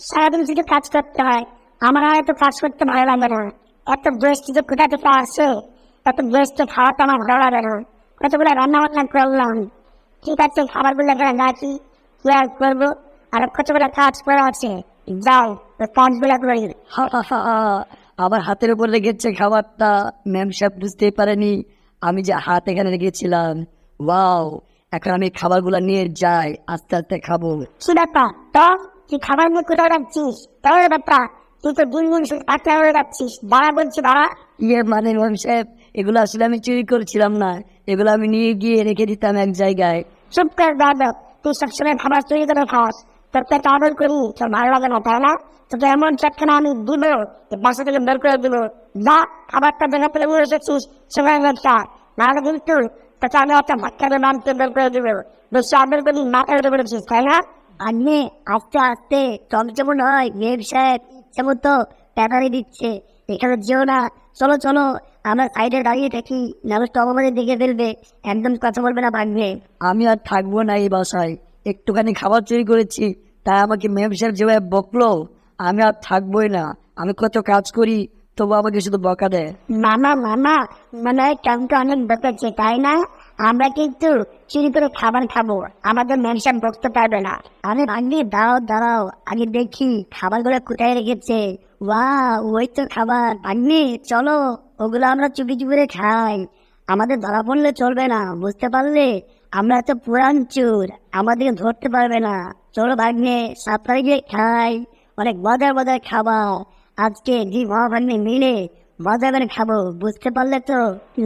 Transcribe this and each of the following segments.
সারাদিন শুধু কাজ করতে হয়, আমার আর এত কাজ করতে ভালো লাগে না। এত বেস্ট যে কোথা থেকে আসে, এত বেস্ট খাওয়াটা আমার ভালো লাগে না। কতগুলো রান্না বান্না করলাম, ঠিক আছে, খাবারগুলো এখানে রাখি, কি আর করবো, আর কতগুলো কাজ করে আছে, যাও কাজগুলো করি। আমার হাতের উপর লেগেছে খাবারটা, ম্যাম সাহেব বুঝতেই পারেনি আমি যে হাত এখানে রেখেছিলাম। ওয়াও, এখন আমি খাবারগুলো নিয়ে যাই, আস্তে আস্তে খাবো। কি ব্যাপার তো, তুই খাবার নিয়ে কোথাও রাখছিস? তোর ব্যাপার, তুই তো দিন দিন শুধু পাতলা হয়ে যাচ্ছিস। দাঁড়া বলছি, দাঁড়া। ইয়ে মানে ম্যাম সাহেব, এগুলো আসলে আমি চুরি করছিলাম না, এগুলো আমি নিয়ে গিয়ে রেখে দিতাম এক জায়গায়। চুপ কর দাদা, তুই সবসময় খাবার চুরি করে খাস, তোকে অর্ডার করি, তোর ভালো লাগে না তাই না? তোকে এমন চারখানা আমি দিব, বাসা থেকে বের করে দিব। যা, খাবারটা দেখা পেলে বলে এসেছিস, সময় খা, নাহলে কিন্তু তোকে আমি একটা ভাতখানে নামতে বের করে দিব। বেশি অর্ডার করি না করে বলেছিস তাই না? আন্নে আস্তে আস্তে চমচমো নয়, মেম সাহেব ইচ্ছে মতো ট্যাটারি দিচ্ছে। এখানে যেও না, চলো চলো, আমরা সাইডে দাঁড়িয়ে থাকি, নাহলে তো আমাদের দেখে ফেলবে, একদম কথা বলবে না, ভাগবে। আমি আর থাকবো না এই বাসায়, একটুখানি খাবার চুরি করেছি তাই আমাকে ম্যাম সাহেব যেভাবে বকলো, আমি আর থাকবোই না। আমি কত কাজ করি, তবু আমাকে শুধু বকা দেয়। মামা মামা, মানে কামটা অনেক বেঁচেছে তাই না? আমরা কিন্তু চুরি করে খাবার খাবো, আমাদের মেনশন বকতে পারবে না। আরে ভাগ্নি, দাঁড়াও দাঁড়াও, আগে দেখি খাবারগুলো কোথায় রেখেছে। ওই তো খাবার। ভাগ্নি চলো, ওগুলো আমরা চুপি চুপি করে খাই, আমাদের ধরা পড়লে চলবে না, বুঝতে পারলে? আমরা তো পুরান চোর, আমাদেরকে ধরতে পারবে না। চলো ভাগ্নে, সাপ্তাহে গিয়ে খাই, অনেক মজার মজার খাবার আজকে জি ভাগ্নে মিলে মজা করে খাবো, বুঝতে পারলে তো?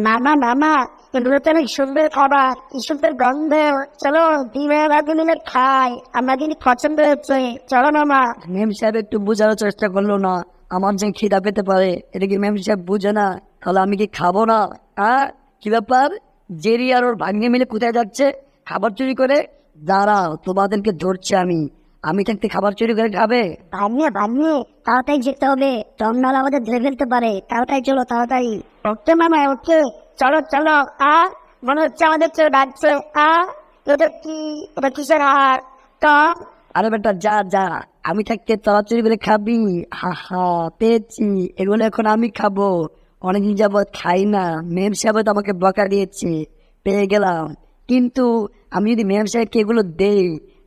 মামা মামা, এগুলো তো অনেক সুন্দর খাবার, কি সুন্দর গন্ধ। চলো ডিমের আগে মিলে খাই, আমার কিন্তু পছন্দ হচ্ছে। চলো মামা। ম্যাম সাহেব একটু বোঝার চেষ্টা করলো না, আমার যে খিদা পেতে পারে এটা কি ম্যাম সাহেব বুঝে না? তাহলে আমি কি খাবো না? কি ব্যাপার, জেরি আর ওর ভাগ্নে মিলে কোথায় যাচ্ছে খাবার চুরি করে? দাঁড়াও, তোমাদেরকে ধরছি আমি। আমি থাকতে খাবার চুরি করে খাবে? ভাগ্নে ভাগ্নে, তাড়াতাড়ি যেতে হবে, টমনাল আমাদের ধরে ফেলতে পারে, তাড়াতাড়ি চলো তাড়াতাড়ি। ওকে মামা ওকে, চলো চলো। মনে হচ্ছে আমাদের কেউ ডাকছে। এটা কি, এটা কিসের হার তো? আরে বেটা যা যা, আমি থাকতে তোরা চুরি করে খাবি? হা হা, পেয়েছি, এগুলো এখন আমি খাবো। অনেকদিন যাবৎ খাই না, ম্যাম সাহেব তো আমাকে বকা দিয়েছে, পেয়ে গেলাম। কিন্তু আমি যদি ম্যাম সাহেবকে এগুলো দেই,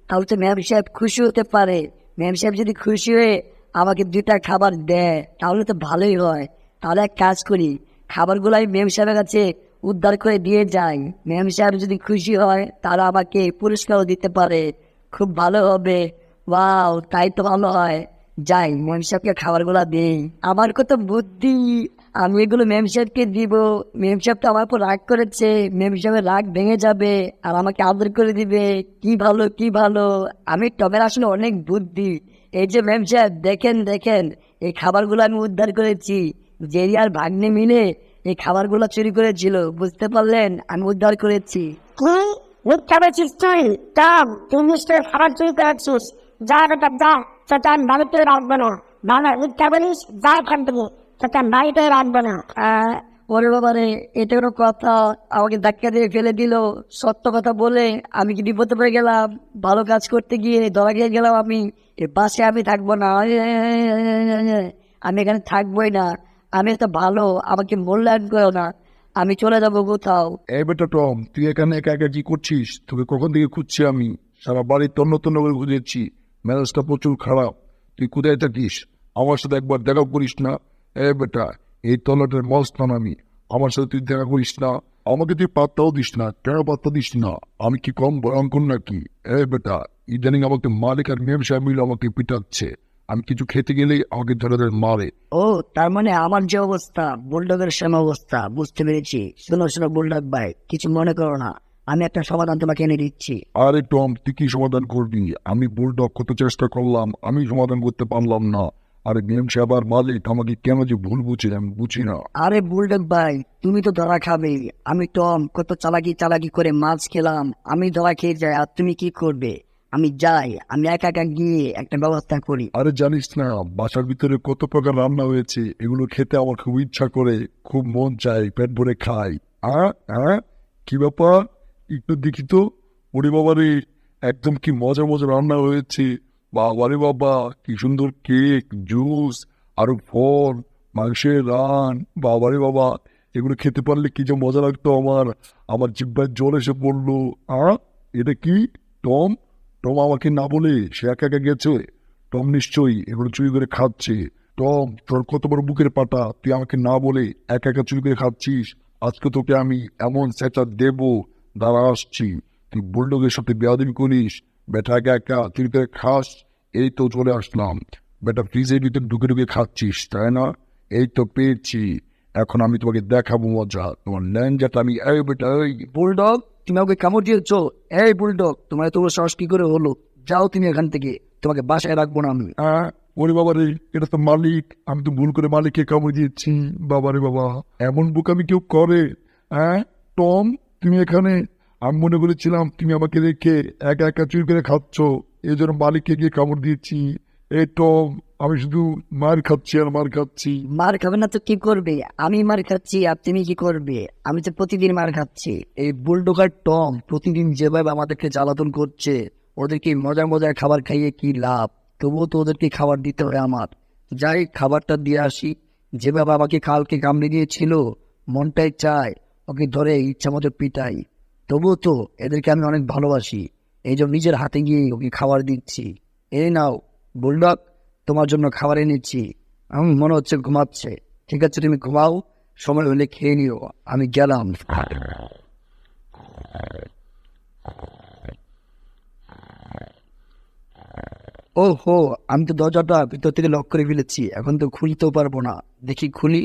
তাহলে তো ম্যাম সাহেব খুশি হতে পারে। ম্যাম সাহেব যদি খুশি হয়ে আমাকে 2টা খাবার দেয় তাহলে তো ভালোই হয়। তাহলে এক কাজ করি, খাবারগুলো আমি ম্যাম সাহেবের কাছে উদ্ধার করে দিয়ে যাই। ম্যাম সাহেব যদি খুশি হয় তাহলে আমাকে পুরস্কারও দিতে পারে, খুব ভালো হবে। ওয়াও, তাই তো ভালো হয়। যাই, ম্যাম সাহেবকে খাবারগুলা দেই। আমার কত বুদ্ধি, আমি এগুলো ম্যাম সাহেবকে দিব। ম্যাম সাহেব তো আমার উপর রাগ করেছে, ম্যাম সাহেবের রাগ ভেঙে যাবে আর আমাকে আদর করে দিবে। কি ভালো কি ভালো, আমি টমের আসলে অনেক বুদ্ধি। এই যে ম্যাম সাহেব, দেখেন দেখেন, এই খাবারগুলো আমি উদ্ধার করেছি। জেরি আর ভাগ্নে মিলে এই খাবারগুলো চুরি করেছিল, বুঝতে পারলেন? আমি উদ্ধার করেছি। কি মিথ্যা বলছিস তুই? টম, তুই নিশ্চয়ই খাবার চুরি করেছিস। যা বেটা যা, সেটা আমি বাড়িতে রাখবো না। ভালো মিথ্যা বলিস, যা এখান থেকে, সেটা আমি বাড়িতে রাখবো না। ওরে বাবা রে, এটা কোনো কথা? আমাকে ধাক্কা দিয়ে ফেলে দিল। সত্য কথা বলে আমি কি বিপদে পড়ে গেলাম? ভালো কাজ করতে গিয়ে ধরা খেয়ে গেলাম আমি। এ বাসে আমি থাকবো না, আমি এখানে থাকবোই না। আমি তো ভালো, আমাকে মূল্যায়ন করো না, আমি চলে যাবো কোথাও। এই বেটা টম, তুই এখানে একা একা কি করছিস? তোকে কখন থেকে খুঁজছি আমি, সারা বাড়ি তন্ন তন্ন করে খুঁজেছি, মেজাজটা প্রচুর খারাপ। তুই কোথায় থাকিস? আমার সাথে একবার দেখা করিস না? এ বেটা, এই তল্লাটের মস্তান আমি, আমার সাথে তুই দেখা করিস না? আমাকে তুই পাত্তাও দিস না, কেন পাত্তা দিস না? আমি কি কম ভয়ঙ্কর নাকি? এ বেটা, ইদানিং আমাকে মালিক আর মেম সাহেব মিলে আমাকে পিটাচ্ছে, আমি কিছু খেতে গেলেই আমাকে ধরে ধরে মারে। ও, তার মানে আমার যে অবস্থা বুলডগের সেম অবস্থা, বুঝতে পেরেছি। শোনো শোনো বুলডগ ভাই, কিছু মনে করো না, আমি একটা সমাধান তোমাকে এনে দিচ্ছি। আরে টম, তুই কি সমাধান করবি? আমি বুলডগ কত চেষ্টা করলাম, আমি সমাধান করতে পারলাম না। আরে মেম সাহেব আর মালিক আমাকে কেন যে ভুল বুঝে আমি বুঝি না। আরে বুলডগ ভাই, তুমি তো ধরা খাবে, আমি টম কত চালাকি চালাকি করে মাছ খেলাম, আমি ধরা খেয়ে যাই আর তুমি কি করবে? আমি যাই, আমি একা একা গিয়ে একটা ব্যবস্থা করি। আরে জানিস না, বাসার ভিতরে কত প্রকার রান্না হয়েছে, এগুলো খেতে আমার খুব ইচ্ছা করে, খুব মন চায়, পেট ভরে খাই। কি ব্যাপার, একটু দেখি তো। ওরে বাবা রে, একদম কি মজা মজা রান্না হয়েছে, বাবারে বাবা, কি সুন্দর কেক, জুস, আরো ফল, মাংসের রান, বাবারে বাবা, এগুলো খেতে পারলে কি যে মজা লাগতো আমার। আমার জিহ্বায় জল এসে পড়লো। এটা কি? টম? টম আমাকে না বলে সে একা একা গেছে। টম নিশ্চয়ই এগুলো চুরি করে খাচ্ছে। টম, তোর কত বড় বুকের পাটা, তুই আমাকে না বলে একা একা চুরি করে খাচ্ছিস। আজকে তোকে আমি এমন স্যাটা দেবো, দাঁড়া আসছি। তুই বুলডগের সাথে বেয়াদবি করিস, বেটা একা একা চুরি করে খাস। এই তো চলে আসলাম। বেটা ফ্রিজের ভিতরে ঢুকে ঢুকে খাচ্ছিস, তাই না? এই তো পেয়েছি। এখন আমি তোমাকে দেখাবো মজা। তোমার ল্যাঞ্জাটা আমি, এই বেটা এই। বুলডগ, তুমি আমাকে কামড় দিয়েছো? এই বুলডগ, তোমার এত বড় সাহস কি করে হলো? যাও তুমি এখান থেকে, তোমাকে বাসায় রাখবো না আমি। ওরে বাবা রে, এটা তো মালিক, আমি তো ভুল করে মালিককে কামড়ে দিয়েছি। বাবারে বাবা, এমন বোকামি কেউ করে? টম, তুমি এখানে? আমি মনে করেছিলাম তুমি আমাকে রেখে একা একা চুরি করে খাচ্ছ, এই জন্য মালিককে গিয়ে কামড় দিয়েছি। এই টম, আমি শুধু মার খাচ্ছি আর মার খাচ্ছি। মার খাবে না তো কি করবে? আমি মার খাচ্ছি আর তুমি কি করবে? আমি তো প্রতিদিন মার খাচ্ছি। এই বুলডোগার টম প্রতিদিন যেভাবে আমাদেরকে জ্বালাতন করছে, ওদেরকে মজার মজার খাবার খাইয়ে কি লাভ? তবুও তো ওদেরকে খাবার দিতে হয় আমার। যাই, খাবারটা দিয়ে আসি। যেভাবে আমাকে কালকে কামড়ে দিয়েছিল, মনটাই চায় ওকে ধরে ইচ্ছা মতো পিটাই। তবুও তো এদেরকে আমি অনেক ভালোবাসি, এই জন্য নিজের হাতে গিয়ে ওকে খাবার দিচ্ছি। এই নাও বুলডগ, তোমার জন্য খাবার এনেছি। আমি মনে হচ্ছে ঘুমাচ্ছে। ঠিক আছে, তুমি ঘুমাও, সময় হলে খেয়ে নিও। আমি গেলাম। ও হো, আমি তো দরজাটা ভিতর থেকে লক করে ফেলেছি, এখন তো খুলতেও পারবো না। দেখি খুলি।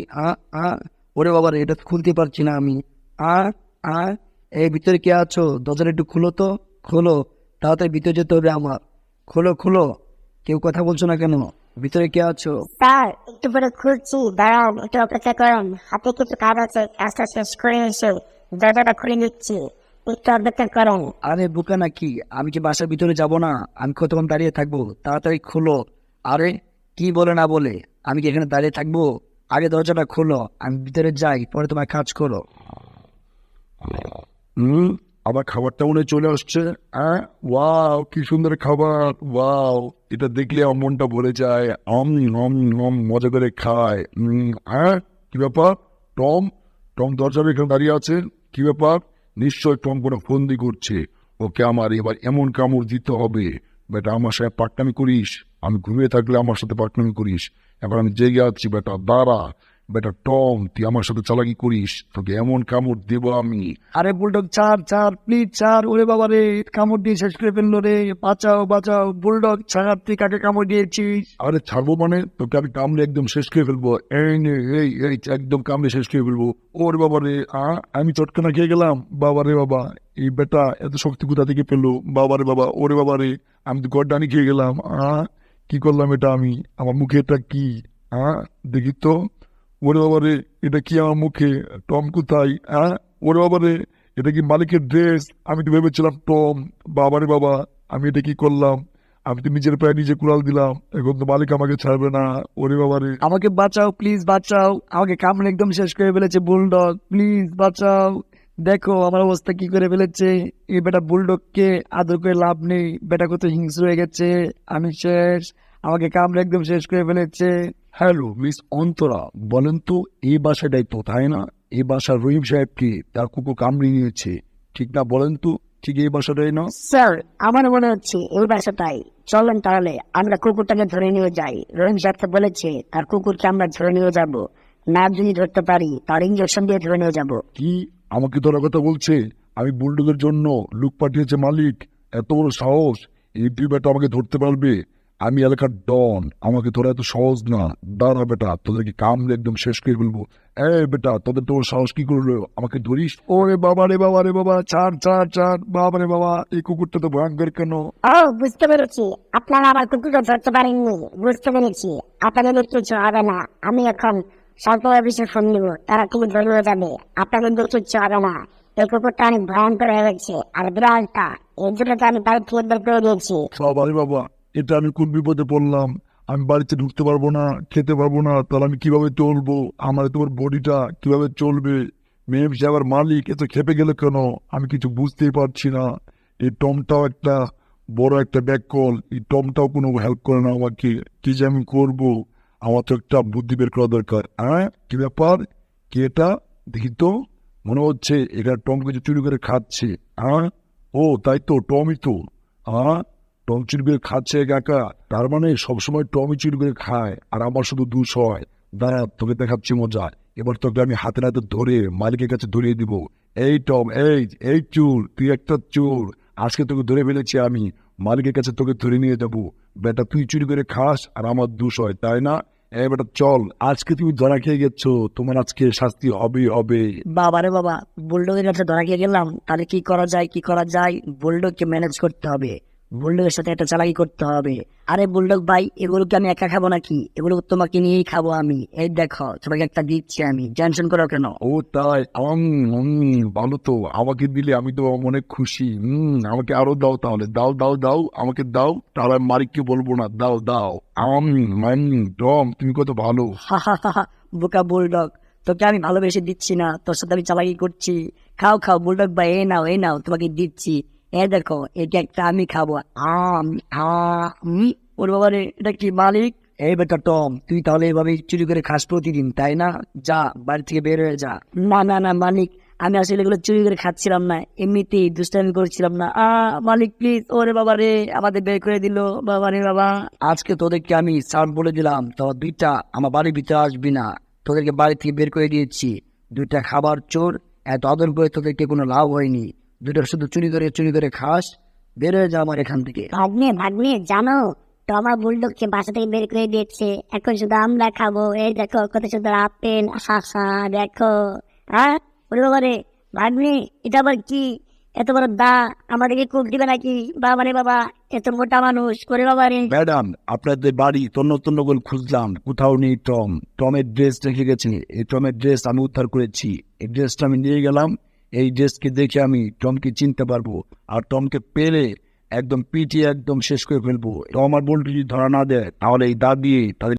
ওরে বাবা রে, এটা তো খুলতে পারছি না আমি। আ আ এই ভিতরে কে আছো? দরজাটা একটু খুলো তো, খোলো তাড়াতাড়ি, ভিতরে যেতে হবে আমার। খোলো খোলো, কেউ কথা বলছো না কেন? ভিতরে কে আছো? স্যার, একটু পরে খুলছি, দাঁড়াও, একটু অপেক্ষা করুন। হাতে কিছু কাজ আছে, কাজটা শেষ করে এসে দরজাটা খুলে নিচ্ছি, একটু অপেক্ষা করুন। আরে বোকা নাকি, আমি কি বাসার ভিতরে যাব না? আমি কতক্ষণ দাঁড়িয়ে থাকবো? তাড়াতাড়ি খোলো। আরে কি বলে না বলে, আমি কি এখানে দাঁড়িয়ে থাকবো? আগে দরজাটা খোলো, আমি ভিতরে যাই, পরে তোমার কাজ করো। আবার খাবারটা মনে হয় চলে আসছে। ওয়াও, কি সুন্দর খাবার! ওয়াও, এটা দেখলে আমার মনটা ভরে যায়। মজা করে খায়। কি ব্যাপার? টম, টম দরজার এখানে দাঁড়িয়ে আছে, কি ব্যাপার? নিশ্চয় টম কোনো ফন্দি করছে। ওকে আমার এবার এমন কামড় দিতে হবে। বেটা, আমার সাথে পাকনামি করিস? আমি ঘুমিয়ে থাকলে আমার সাথে পাকনামি করিস? এবার আমি জেগে আছি। বেটা দাঁড়া। বেটা টম, তুই আমার সাথে চালাকি করিস, তোকে এমন কামড় দেবো আমি। আরে বুলডগ, ছাড় ছাড়, প্লিজ ছাড়। ওরে বাবা রে, কামড় দিয়ে শেষ করে ফেললো রে। বাঁচাও বাঁচাও, বুলডগ ছাড়, তুই কাকে কামড় দিয়েছিস? আরে ছাড়বো মানে, তোকে আমি কামড়ে একদম শেষ করে ফেলবো। এই নে, এই এই একদম কামড়ে শেষ করে ফেলবো। ওরে বাবা রে, আমি চটকানা খেয়ে গেলাম। বাবা রে বাবা, এই বেটা এত শক্তি কোথা থেকে পেলো? বাবা রে বাবা, ওরে বাবা রে, আমি তো গড়দানি খেয়ে গেলাম। কি করলাম এটা আমি? আমার মুখে এটা কি? দেখি তো। ওরে বাবা রে, এটা কি আমার মুখে? টম কোথায়? ওরে বাবা রে, এটা কি মালিকের ড্রেস? আমি তো ভেবেছিলাম টম। বাবা রে বাবা, আমি এটা কি করলাম? আমি তো নিজের পায়ে নিজে কুড়াল দিলাম, এখন তো মালিক আমাকে ছাড়বে না। ওরে বাবা রে। আমাকে বাঁচাও, প্লিজ বাঁচাও। আমাকে কামড়ে একদম শেষ করে ফেলেছে বুলডগ, প্লিজ বাঁচাও। দেখো আমার অবস্থা কি করে ফেলেছে। এই বেটা বুলডগকে আদর করে লাভ নেই, বেটা কত হিংস্র হয়ে গেছে। আমি শেষ, আমাকে কামড়ে একদম শেষ করে ফেলেছে। হ্যালো মিস অন্তরা, বলেন তো এই বাসাটাই তো, তাই না? এই বাসার রহিম সাহেবকে তার কুকুর কামড়ে নিয়েছে, ঠিক না? বলেন তো, ঠিক এই বাসাটাই না? স্যার, আমার মনে হচ্ছে এই বাসাটাই। চলেন তাহলে আমরা কুকুরটাকে ধরে নিয়ে যাই। রহিম সাহেবকে বলেছে তার কুকুরকে আমরা ধরে নিয়ে যাব, না যদি ধরতে পারি তার ইঞ্জেকশন দিয়ে ধরে নিয়ে যাব। কি আমাকে ধরার কথা বলছে? আমি বুলডগের জন্য লোক পাঠিয়েছে মালিক, এত বড় সাহস! এই তুই বেটা আমাকে ধরতে পারবে? আমি এলাকার ডন, আমাকে ধরা এত সহজ না। দাঁড়া বেটা, তোদেরকে কামড়ে একদম শেষ করে ফেলবো। বেটা, তোদের তোর সাহস কি করলো আমাকে ধরিস? ওরে বাবা রে বাবা রে বাবা, ছাড় ছাড় ছাড়। বাবা রে বাবা, এই কুকুরটা তো ভয়ঙ্কর কেন? ও, বুঝতে পেরেছি, আপনারা আমার কুকুরকে ধরতে পারেননি। বুঝতে পেরেছি, আপনাদের কিছু হবে না। আমি এখন সরকার অফিসে ফোন দিব, তারা কুকুর ধরে নিয়ে যাবে। আপনাদের কিছু হবে না। এই কুকুরটা অনেক ভয়ঙ্কর হয়ে গেছে আর বিড়ালটা, এর জন্য তো আমি বাড়ি থেকে বের করে দিয়েছি। বাবা রে বাবা, এটা আমি কোন বিপদে পড়লাম? আমি বাড়িতে ঢুকতে পারবো না, খেতে পারবো না, তাহলে আমি কিভাবে চলবো? আমার তোমার বডিটা কিভাবে চলবে? মেয়ে সাহেবের মালিক এত খেপে গেল কেন? আমি কিছু বুঝতেই পারছি না। এই টমটাও একটা বড় একটা ব্যাগ কল, এই টমটাও কোনো হেল্প করে না আমাকে। কি যে আমি করবো, আমার তো একটা বুদ্ধি বের করা দরকার। হ্যাঁ, কি ব্যাপার, কি এটা দেখি তো, মনে হচ্ছে এখানে টম কিছু চুরি করে খাচ্ছে। হ্যাঁ, ও তাই তো, টমই তো। হ্যাঁ, টম চুরি করে খাচ্ছে একা, তার মানে সবসময় টমই চুরি করে খায় আর আমার শুধু দুষ হয়। দাঁড়া, তোকে দেখাচ্ছি মজা। এবার তোকে আমি হাতে নাতে ধরে মালিকের কাছে ধরিয়ে দিব। এই টম, এই চোর, তুই একটা চোর। আজকে তোকে ধরে ফেলেছি আমি, মালিকের কাছে তোকে ধরে নিয়ে যাবো। বেটা, তুই চুরি করে খাস আর আমার দোষ হয়, তাই না? এই বেটা চল, আজকে তুমি ধরা খেয়ে গেছো, তোমার আজকে শাস্তি হবেই হবে। বাবা রে বাবা, বুলডগের কাছে ধরা খেয়ে গেলাম, তাহলে কি করা যায়? বুলডগকে ম্যানেজ করতে হবে, বুলডগের সাথে একটা চালাকি করতে হবে। আরে বুলডগ ভাই, এগুলোকে আমি একা খাবো নাকি? এগুলো তোমাকে নিয়েই খাবো আমি। এই দেখো, তোমাকে একটা দিচ্ছি আমি, টেনশন করো কেন? ও তাই, ভালো তো, আমাকে দিলে আমি তো অনেক খুশি। আমাকে আরো দাও তাহলে, দাও আমাকে দাও, তাহলে আমি মালিককে বলবো না। দাও। টম, তুমি কত ভালো। হা হা হা হা, বোকা বুলডগ, তোকে আমি ভালোবেসে দিচ্ছি না, তোর সাথে আমি চালাকি করছি। খাও বুলডগ ভাই, এই নাও তোমাকে দিচ্ছি। এ দেখো, এটা একটা আমি খাবো। ওর বাবা রে, এটা কি মালিক? এই বেটা টম, তুই তাহলে এভাবে চুরি করে খাস প্রতিদিন, তাই না? যা, বাড়ি থেকে বের হয়ে যা। না মালিক, আমি আসলে এগুলো চুরি করে খাচ্ছিলাম না, এমনিতেই দুষ্টামি করছিলাম না। মালিক প্লিজ, ওরে বাবা রে, আমাদের বের করে দিল। বাবা রে বাবা, আজকে তোদেরকে আমি সার বলে দিলাম, তো দুইটা আমার বাড়ির ভিতরে আসবি না। তোদেরকে বাড়ি থেকে বের করে দিয়েছি। দুইটা খাবার চোর, এত আদর করে তোদেরকে কোনো লাভ হয়নি। দুটো শুধু চুরি করে খাস। বের হয়ে যা আমার এখান থেকে। ভাগ্নে জানো, টমা বুলডগকে বাসা থেকে বের করে দিয়েছে, এখন শুধু আমরা খাবো। এই দেখো কত সুন্দর আপেল, দেখো। হ্যাঁ, ওরে বাবা রে, ভাগ্নে এটা আবার কি? এত বড় দা, আমাদেরকে কুক দিবে নাকি? বাবা রে বাবা, এত মোটা মানুষ, করে বাবা রে। ম্যাডাম, আপনাদের বাড়ি তন্ন করে খুঁজলাম, কোথাও নেই টম। টমের ড্রেস রেখে গেছে, এই টমের ড্রেস আমি উদ্ধার করেছি। এই ড্রেসটা আমি নিয়ে গেলাম, এই ড্রেসকে দেখে আমি টমকে চিনতে পারবো, আর টমকে পেলে একদম পিটিয়ে একদম শেষ করে ফেলবো। টম আর বল্টু যদি ধরা না দেয়, তাহলে এই দা দিয়ে তাদের